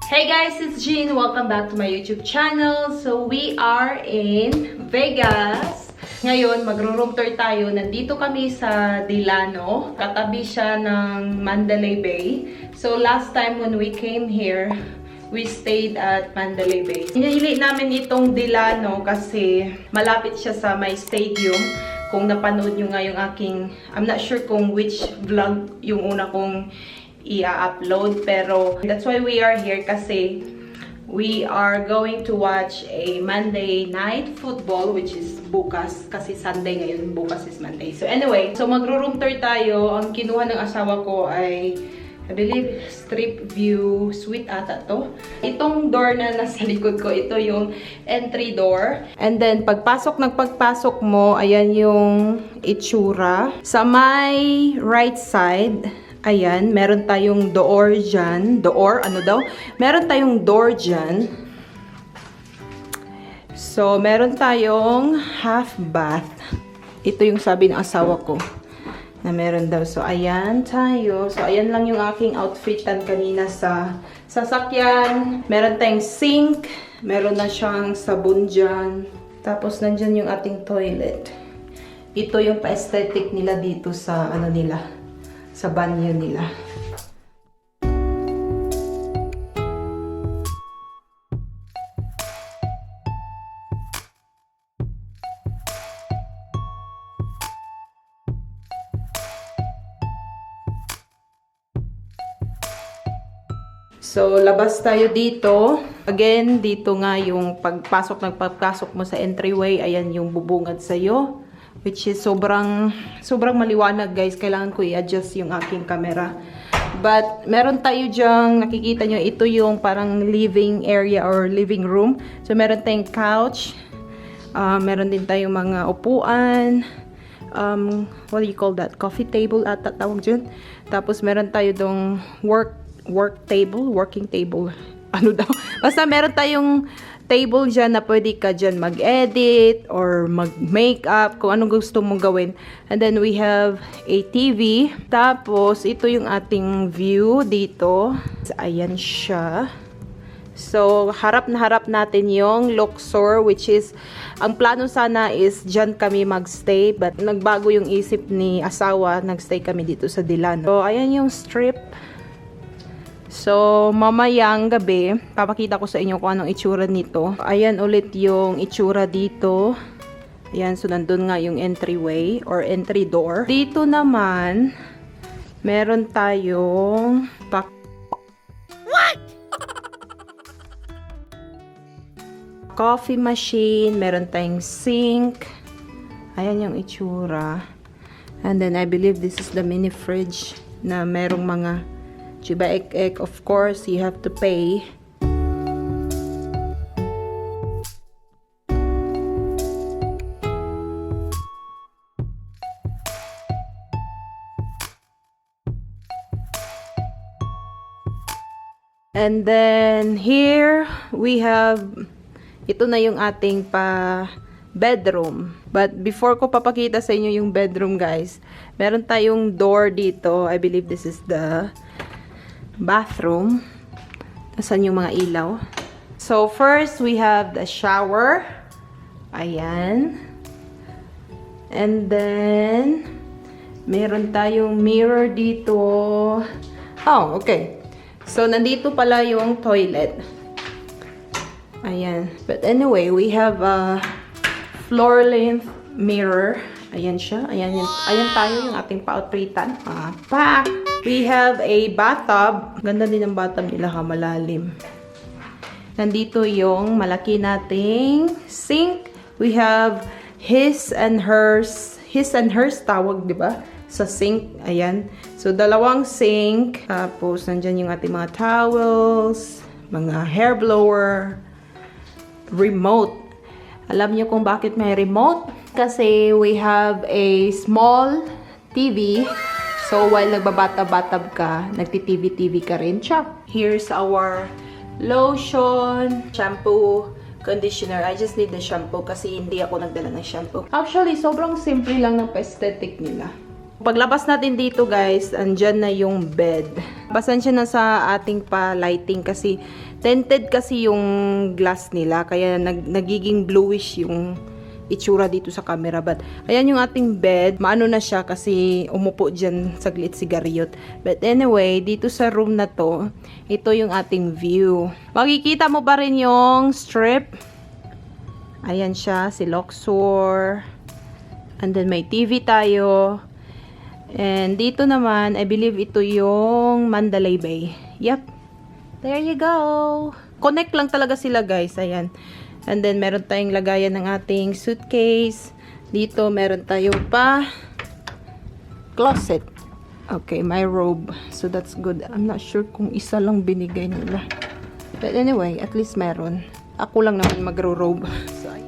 Hey guys, it's Jean. Welcome back to my YouTube channel. So we are in Vegas. Ngayon, magro-room tour tayo. Nandito kami sa Delano. Katabi siya ng Mandalay Bay. So last time when we came here, we stayed at Mandalay Bay. Hinili namin itong Delano kasi malapit siya sa my stadium. Kung napanood nyo nga yung aking, I'm not sure kung which vlog yung una kong i-upload, pero that's why we are here kasi we are going to watch a Monday night football, which is bukas kasi Sunday ngayon, bukas is Monday. So anyway, so magro-room tour tayo. Ang kinuha ng asawa ko ay I believe strip view suite ata to. Itong door na nasa likod ko, ito yung entry door. And then pagpasok mo, ayan yung itsura. Sa my right side, ayan, meron tayong door dyan. Meron tayong door dyan. So, meron tayong half bath. Ito yung sabi ng asawa ko na meron daw. So, ayan tayo. So, ayan lang yung aking outfitan kanina sa sasakyan. Meron tayong sink. Meron na siyang sabon dyan. Tapos, nandyan yung ating toilet. Ito yung pa-aesthetic nila dito sa, sa banyo nila. So, labas tayo dito. Again, dito nga yung pagpasok mo sa entryway, ayan yung bubungad sa'yo. Which is sobrang maliwanag, guys. Kailangan ko i-adjust yung aking camera. But, meron tayo dyang, nakikita nyo, ito yung parang living area or living room. So, meron tayong couch. Meron din tayong mga upuan. What do you call that? Coffee table ata tawag dyan. Tapos, meron tayo dong working table. Ano daw? Basta meron tayong table dyan na pwede ka dyan mag-edit or mag-makeup, kung anong gusto mong gawin. And then we have a TV. Tapos, ito yung ating view dito. Ayan siya. So, harap na harap natin yung Luxor, which is, ang plano sana is dyan kami magstay. But, nagbago yung isip ni asawa, nagstay kami dito sa Delano. So, ayan yung strip. So, mamayang gabi, papakita ko sa inyo kung anong itsura nito. Ayan ulit yung itsura dito. Ayan, so nandun nga yung entryway or entry door. Dito naman, meron tayong What? Coffee machine, meron tayong sink. Ayan yung itsura. And then, I believe this is the mini fridge na merong mga chiba-ek-ek. Of course, you have to pay. And then, here, we have, ito na yung ating bedroom. But before ko papakita sa inyo yung bedroom, guys, meron tayong door dito. I believe this is the bathroom. Nasaan yung mga ilaw? So, first, we have the shower. Ayan. And then, meron tayong mirror dito. Oh, okay. So, nandito pala yung toilet. Ayan. But anyway, we have a floor length mirror. Ayan siya. Ayan tayo yung ating pa-outfitan. We have a bathtub. Ganda din ang bathtub nila, malalim. Nandito yung malaki nating sink. We have his and hers tawag, di ba? Sa sink. Ayan. So, dalawang sink. Tapos, nandyan yung ating mga towels, mga hair blower, remote. Alam niyo kung bakit may remote? Kasi we have a small TV. So, while nagbabatab-batab ka, nagti-TV-TV ka rin siya. Here's our lotion, shampoo, conditioner. I just need the shampoo kasi hindi ako nagdala ng shampoo. Actually, sobrang simple lang ng aesthetic nila. Paglabas natin dito, guys, andyan na yung bed. Pasensya na sa ating pa-lighting kasi tinted kasi yung glass nila. Kaya nagiging bluish yung itsura dito sa camera. But, ayan yung ating bed. Maano na siya kasi umupo dyan saglit si Garriot. But anyway, dito sa room na to, ito yung ating view. Makikita mo ba rin yung strip? Ayan siya, si Luxor. And then may TV tayo. And dito naman, I believe ito yung Mandalay Bay. Yep. There you go. Connect lang talaga sila, guys. Ayan. And then, meron tayong lagayan ng ating suitcase. Dito, meron tayong pa closet. Okay, my robe. So, that's good. I'm not sure kung isa lang binigay nila. But anyway, at least meron. Ako lang naman magro-robe. So, ayan.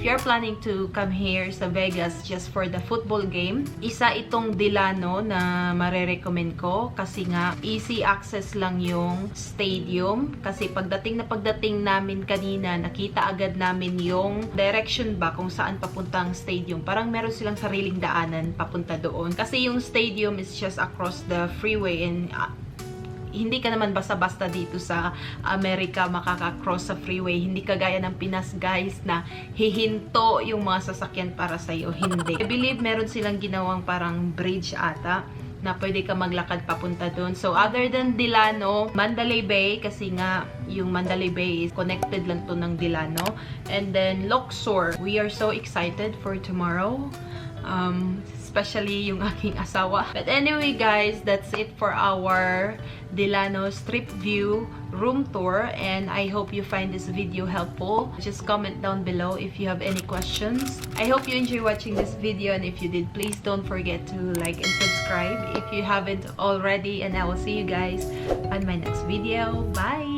if you're planning to come here sa Vegas just for the football game, isa itong Delano na marerecommend ko kasi nga easy access lang yung stadium. Kasi pagdating namin kanina, nakita agad namin yung direction ba kung saan papunta ang stadium. Parang meron silang sariling daanan papunta doon. Kasi yung stadium is just across the freeway and hindi ka naman basta-basta dito sa Amerika makaka-cross sa freeway. Hindi kagaya ng Pinas, guys, na hihinto yung mga sasakyan para sa'yo. Hindi. I believe meron silang ginawang parang bridge ata na pwede ka maglakad papunta doon. So, other than Delano, Mandalay Bay, kasi nga yung Mandalay Bay is connected lang to ng Delano. And then, Luxor. We are so excited for tomorrow. Especially yung aking asawa. But anyway, guys, that's it for our Delano Strip View room tour, and I hope you find this video helpful. Just comment down below if you have any questions. I hope you enjoy watching this video, and if you did, please don't forget to like and subscribe if you haven't already, and I will see you guys on my next video. Bye!